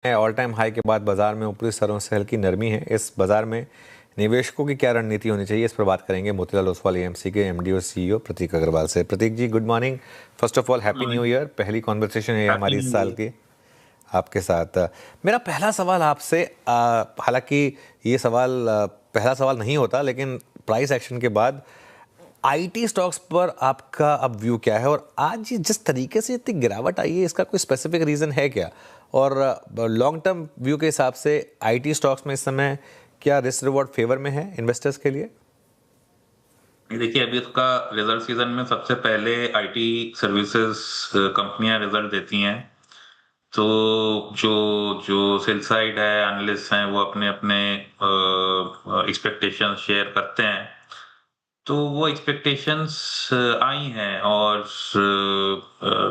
All time high के बाद बाजार में ऊपरी स्तरों से हल्की नरमी है। इस बाजार में निवेशकों की क्या रणनीति होनी चाहिए, इस पर बात करेंगे मोतीलाल ओसवाल एएमसी के एमडी और सीईओ प्रतीक अग्रवाल से। Prateek ji, good morning. First of all happy new year. पहली कॉन्वर्सेशन है हैप्पी हमारी इस न्यू साल ईयर। की आपके साथ। मेरा पहला सवाल आपसे, हालांकि ये सवाल पहला सवाल नहीं होता, लेकिन प्राइस एक्शन के बाद आईटी स्टॉक्स पर आपका अब व्यू क्या है, और आज ये जिस तरीके से इतनी गिरावट आई है, इसका कोई स्पेसिफिक रीज़न है क्या? और लॉन्ग टर्म व्यू के हिसाब से आईटी स्टॉक्स में इस समय क्या रिस्क रिवॉर्ड फेवर में है इन्वेस्टर्स के लिए? देखिए, अभी इसका रिजल्ट सीजन में सबसे पहले आईटी सर्विसेज कंपनियां रिजल्ट देती हैं। तो जो जो सेल साइड है, एनालिस्ट हैं, वो अपने अपने एक्सपेक्टेशंस शेयर करते हैं। तो वो एक्सपेक्टेशंस आई हैं और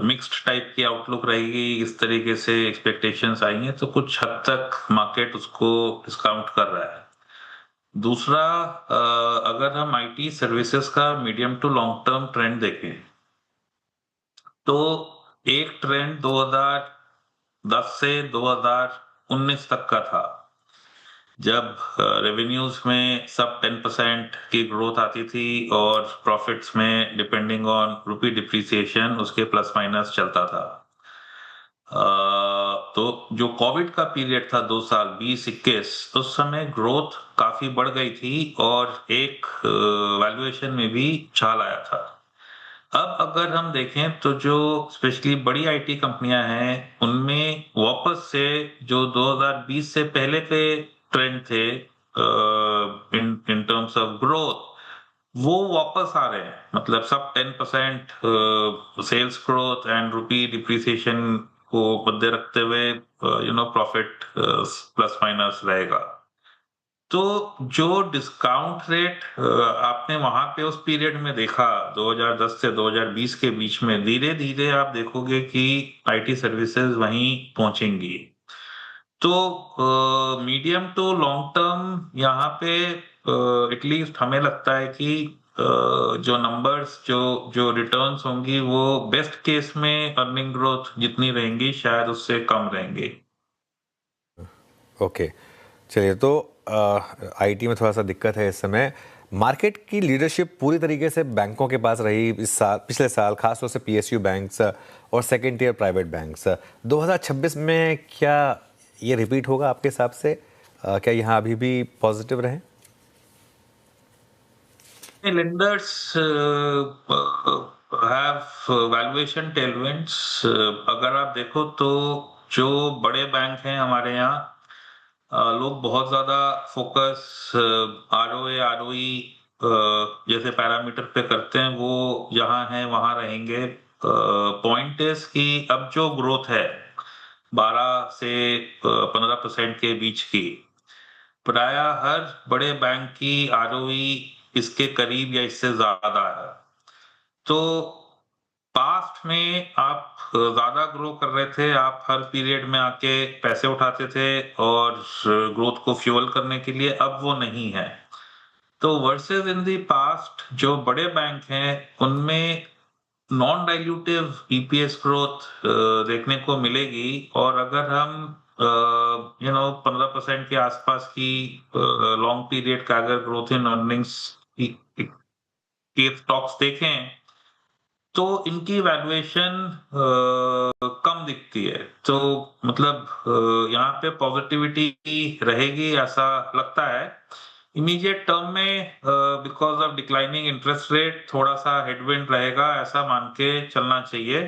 मिक्स्ड टाइप की आउटलुक रहेगी। इस तरीके से एक्सपेक्टेशंस आई हैं तो कुछ हद तक मार्केट उसको डिस्काउंट कर रहा है। दूसरा, अगर हम आईटी सर्विसेज का medium to long term trend देखें तो एक ट्रेंड 2010 से 2019 तक का था, जब रेवेन्यूज में सब 10% की ग्रोथ आती थी और प्रॉफिट्स में डिपेंडिंग ऑन रुपी डिप्रिसिएशन उसके प्लस माइनस चलता था। तो जो कोविड का पीरियड था 2 साल 2021, उस समय ग्रोथ काफी बढ़ गई थी और एक वैल्यूएशन में भी छाल आया था। अब अगर हम देखें तो जो स्पेशली बड़ी आईटी कंपनियां हैं, उनमें वापस से जो 2020 से पहले के ट्रेंड थे इन टर्म्स ऑफ ग्रोथ, वो वापस आ रहे हैं। मतलब सब 10% sales growth and rupee depreciation को मध्य रखते हुए प्रॉफिट प्लस माइनस रहेगा। तो जो डिस्काउंट रेट आपने वहां पे उस पीरियड में देखा 2010 से 2020 के बीच में, धीरे धीरे आप देखोगे कि आईटी सर्विसेज वहीं पहुंचेंगी। तो मीडियम टू लॉन्ग टर्म यहाँ पे एटलीस्ट हमें लगता है कि जो नंबर्स, जो जो रिटर्न्स होंगी, वो बेस्ट केस में अर्निंग ग्रोथ जितनी रहेंगी शायद उससे कम रहेंगे। ओके, चलिए। तो आईटी में थोड़ा सा दिक्कत है इस समय। मार्केट की लीडरशिप पूरी तरीके से बैंकों के पास रही इस साल, पिछले साल, खासतौर से पीएसयू बैंक्स और सेकेंड टियर प्राइवेट बैंक्स। 2026 में क्या ये रिपीट होगा आपके हिसाब से? क्या यहाँ अभी भी पॉजिटिव रहे? Lenders have valuation tailwinds. अगर आप देखो तो जो बड़े बैंक हैं हमारे यहाँ, लोग बहुत ज्यादा फोकस आरओए आरओई जैसे पैरामीटर पे करते हैं। वो जहां है वहां रहेंगे। पॉइंट इज कि अब जो ग्रोथ है 12 से 15% के बीच की, प्राय हर बड़े बैंक की आरओई इसके करीब या इससे ज्यादा है। तो पास्ट में आप ज्यादा ग्रो कर रहे थे, आप हर पीरियड में आके पैसे उठाते थे और ग्रोथ को फ्यूल करने के लिए, अब वो नहीं है। तो वर्सेस इन दी पास्ट जो बड़े बैंक हैं, उनमें नॉन डाइल्यूटिव ईपीएस ग्रोथ देखने को मिलेगी। और अगर हम 15% के आसपास की लॉन्ग पीरियड का अगर ग्रोथ इन अर्निंग्स के स्टॉक्स देखें तो इनकी वैल्यूएशन कम दिखती है। तो मतलब यहाँ पे पॉजिटिविटी रहेगी ऐसा लगता है। इमीडिएट टर्म में because of declining interest rate थोड़ा सा हेडविंड रहेगा, ऐसा मान के चलना चाहिए।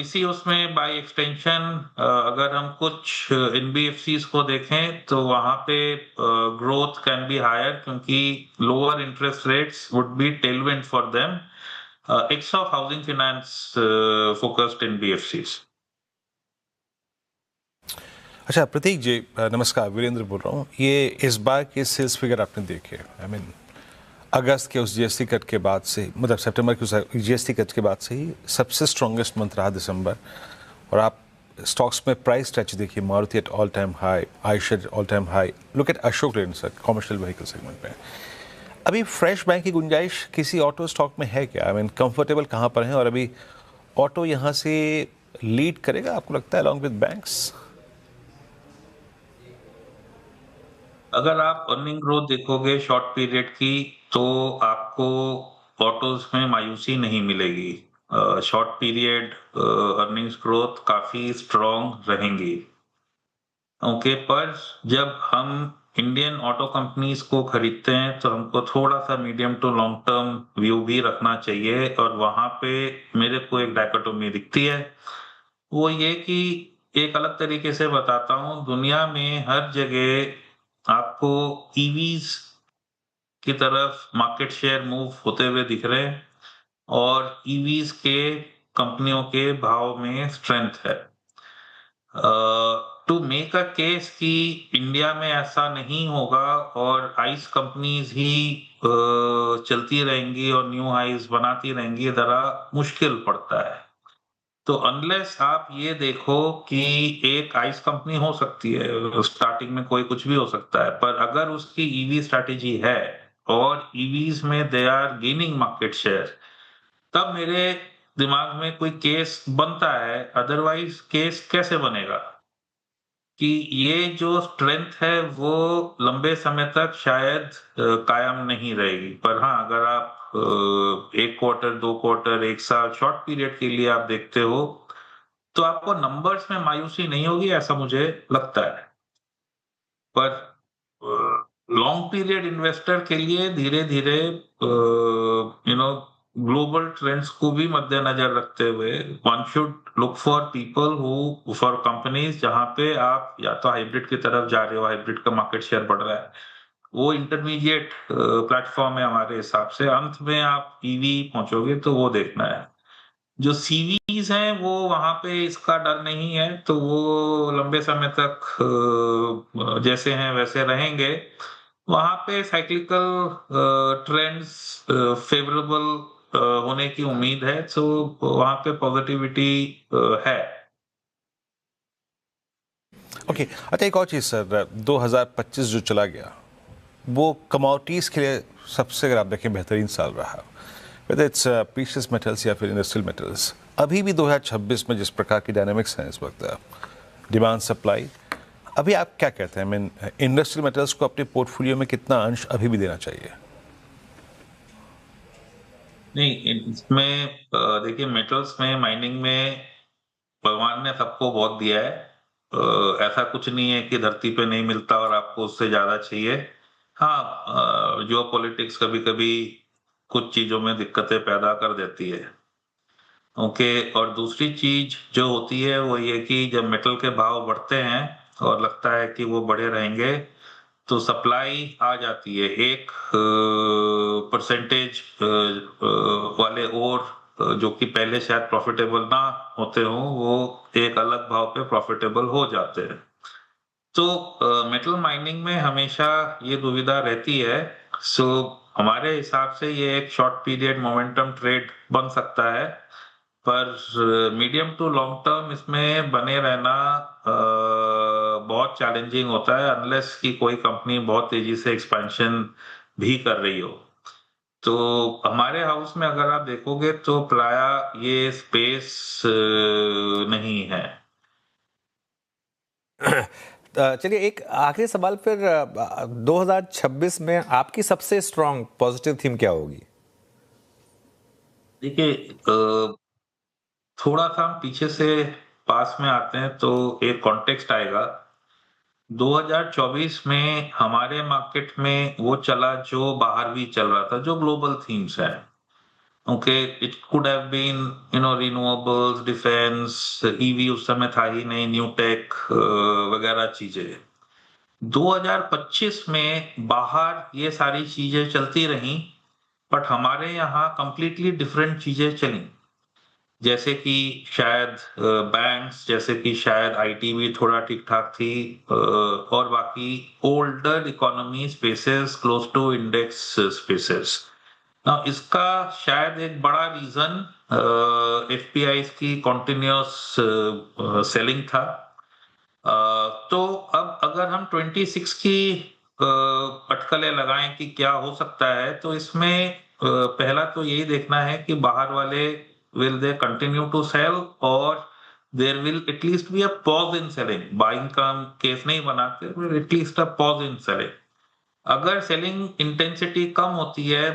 इसी उसमें बाय एक्सटेंशन अगर हम कुछ एनबीएफसीज को देखें तो वहां पे ग्रोथ कैन बी हायर, क्योंकि lower interest rates would be Tailwind for them x of housing finance focused NBFCs. अच्छा प्रतीक जी, नमस्कार, वीरेंद्र बोल रहा हूँ। ये इस बार के सेल्स फिगर आपने देखे, आई मीन अगस्त के उस जीएसटी कट के बाद से, मतलब सितंबर के उस जीएसटी कट के बाद से ही सबसे स्ट्रॉन्गेस्ट मंथ रहा दिसंबर। और आप स्टॉक्स में प्राइस स्ट्रेच देखिए, Maruti at all time high, Eicher all time high, look at Ashok Leyland sir, commercial vehicle segment में। अभी फ्रेश बैंक की गुंजाइश किसी ऑटो स्टॉक में है क्या? आई मीन कंफर्टेबल कहाँ पर है, और अभी ऑटो यहाँ से लीड करेगा आपको लगता है अलॉन्ग विद बैंक्स? अगर आप अर्निंग ग्रोथ देखोगे शॉर्ट पीरियड की, तो आपको ऑटोज में मायूसी नहीं मिलेगी। शॉर्ट पीरियड अर्निंग्स ग्रोथ काफी स्ट्रॉन्ग रहेंगी। ओके, पर जब हम इंडियन ऑटो कंपनीज को खरीदते हैं तो हमको थोड़ा सा medium to long term view भी रखना चाहिए, और वहां पे मेरे को एक डायकोटोमी दिखती है। वो ये कि एक अलग तरीके से बताता हूँ, दुनिया में हर जगह आपको ईवीज की तरफ मार्केट शेयर मूव होते हुए दिख रहे हैं, और ईवीज के कंपनियों के भाव में स्ट्रेंथ है। टू मेक अ केस कि इंडिया में ऐसा नहीं होगा और आइस कंपनीज ही चलती रहेंगी और न्यू हाइज बनाती रहेंगी, जरा मुश्किल पड़ता है। तो अनलेस आप ये देखो कि एक आइस कंपनी हो सकती है, स्टार्टिंग में कोई कुछ भी हो सकता है, पर अगर उसकी ईवी स्ट्रैटेजी है और ईवीज में they are gaining market share, तब मेरे दिमाग में कोई केस बनता है। अदरवाइज केस कैसे बनेगा कि ये जो स्ट्रेंथ है वो लंबे समय तक शायद कायम नहीं रहेगी। पर हाँ, अगर आप 1 क्वार्टर, 2 क्वार्टर, 1 साल शॉर्ट पीरियड के लिए आप देखते हो, तो आपको नंबर्स में मायूसी नहीं होगी, ऐसा मुझे लगता है। पर लॉन्ग पीरियड इन्वेस्टर के लिए धीरे धीरे ग्लोबल ट्रेंड्स को भी मद्देनजर रखते हुए one should look for people who for companies जहां पे आप या तो हाइब्रिड की तरफ जा रहे हो, हाइब्रिड का मार्केट शेयर बढ़ रहा है, वो इंटरमीडिएट प्लेटफॉर्म है हमारे हिसाब से। अंत में आप ईवी पहुंचोगे तो वो देखना है। जो सीवीज हैं वो वहां पे इसका डर नहीं है, तो वो लंबे समय तक जैसे हैं वैसे रहेंगे। वहां पे साइक्लिकल ट्रेंड्स फेवरेबल होने की उम्मीद है, तो वहां पे पॉजिटिविटी है। ओके, अच्छा एक और चीज़ सर, 2025 जो चला गया वो कमोडिटीज़ के लिए सबसे, अगर आप देखें, बेहतरीन साल रहा, वेदर इट्स प्रीशियस मेटल्स या फिर इंडस्ट्रियल मेटल्स। अभी भी 2026 में जिस प्रकार की डायनामिक्स हैं इस वक्त, डिमांड सप्लाई, अभी आप क्या कहते हैं? मीन इंडस्ट्रियल मेटल्स को अपने पोर्टफोलियो में कितना अंश अभी भी देना चाहिए? नहीं, इसमें देखिए, मेटल्स में, माइनिंग में भगवान ने सबको बहुत दिया है। ऐसा कुछ नहीं है कि धरती पे नहीं मिलता और आपको उससे ज्यादा चाहिए। हाँ, जियो पॉलिटिक्स कभी कभी कुछ चीजों में दिक्कतें पैदा कर देती है। ओके, और दूसरी चीज जो होती है वो ये कि जब मेटल के भाव बढ़ते हैं और लगता है कि वो बढ़े रहेंगे, तो सप्लाई आ जाती है। एक परसेंटेज वाले और जो कि पहले शायद प्रॉफिटेबल ना होते हों, वो एक अलग भाव पे प्रॉफिटेबल हो जाते हैं। तो मेटल माइनिंग में हमेशा ये दुविधा रहती है। सो हमारे हिसाब से ये एक शॉर्ट पीरियड मोमेंटम ट्रेड बन सकता है, पर मीडियम टू लॉन्ग टर्म इसमें बने रहना बहुत चैलेंजिंग होता है, अनलेस कि कोई कंपनी बहुत तेजी से एक्सपेंशन भी कर रही हो। तो हमारे हाउस में अगर आप देखोगे तो प्राय ये स्पेस नहीं है। चलिए, एक आखिरी सवाल फिर, 2026 में आपकी सबसे स्ट्रांग पॉजिटिव थीम क्या होगी? देखिए, थोड़ा सा हम पीछे से पास में आते हैं तो एक कॉन्टेक्स्ट आएगा। 2024 में हमारे मार्केट में वो चला जो बाहर भी चल रहा था, जो ग्लोबल थीम्स है। Okay, it could have been renewables, defence, EV उस समय था ही नहीं, न्यू टेक वगैरह चीजें। 2025 में बाहर ये सारी चीजें चलती रहीं, बट हमारे यहाँ कंप्लीटली डिफरेंट चीजें चली। जैसे कि शायद बैंक्स, जैसे कि शायद आईटी भी थोड़ा ठीक ठाक थी, और बाकी older economy spaces close to index spaces. ना इसका शायद एक बड़ा रीजन एफपीआई की कॉन्टिन्यूस सेलिंग था। तो अब अगर हम 26 की अटकलें लगाएं कि क्या हो सकता है, तो इसमें पहला तो यही देखना है कि बाहर वाले will they continue to sell, or there will at least be a pause in selling. Buying का हम केस नहीं बनाते, but at least a pause in selling. अगर सेलिंग इंटेंसिटी कम होती है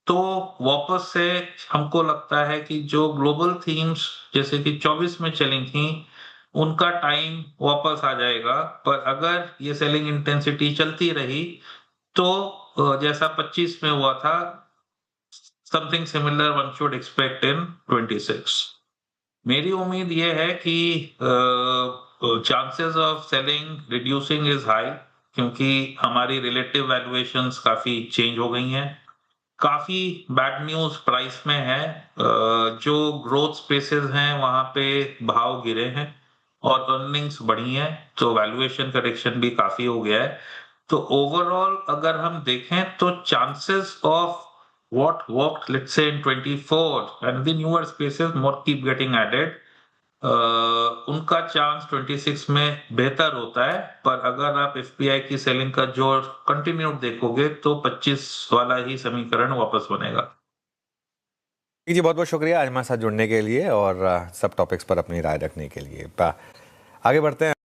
तो वापस से हमको लगता है कि जो ग्लोबल थीम्स जैसे कि 24 में चली थी, उनका टाइम वापस आ जाएगा। पर अगर ये सेलिंग इंटेंसिटी चलती रही तो जैसा 25 में हुआ था, something similar one should expect in 26। मेरी उम्मीद ये है कि chances of selling reducing is high, क्योंकि हमारी रिलेटिव वैल्यूएशंस काफी चेंज हो गई हैं। काफी बैड न्यूज प्राइस में है। जो ग्रोथ स्पेसेस हैं वहां पे भाव गिरे हैं और अर्निंग्स बढ़ी हैं, तो वैल्यूएशन करेक्शन भी काफी हो गया है। तो ओवरऑल अगर हम देखें तो chances of what worked, let's say in 24 and the newer spaces more keep getting added, उनका चांस 26 में बेहतर होता है। पर अगर आप एफपीआई की सेलिंग का जो कंटिन्यूड देखोगे तो 25 वाला ही समीकरण वापस बनेगा। जी बहुत बहुत शुक्रिया आज हमारे साथ जुड़ने के लिए और सब टॉपिक्स पर अपनी राय रखने के लिए। आगे बढ़ते हैं।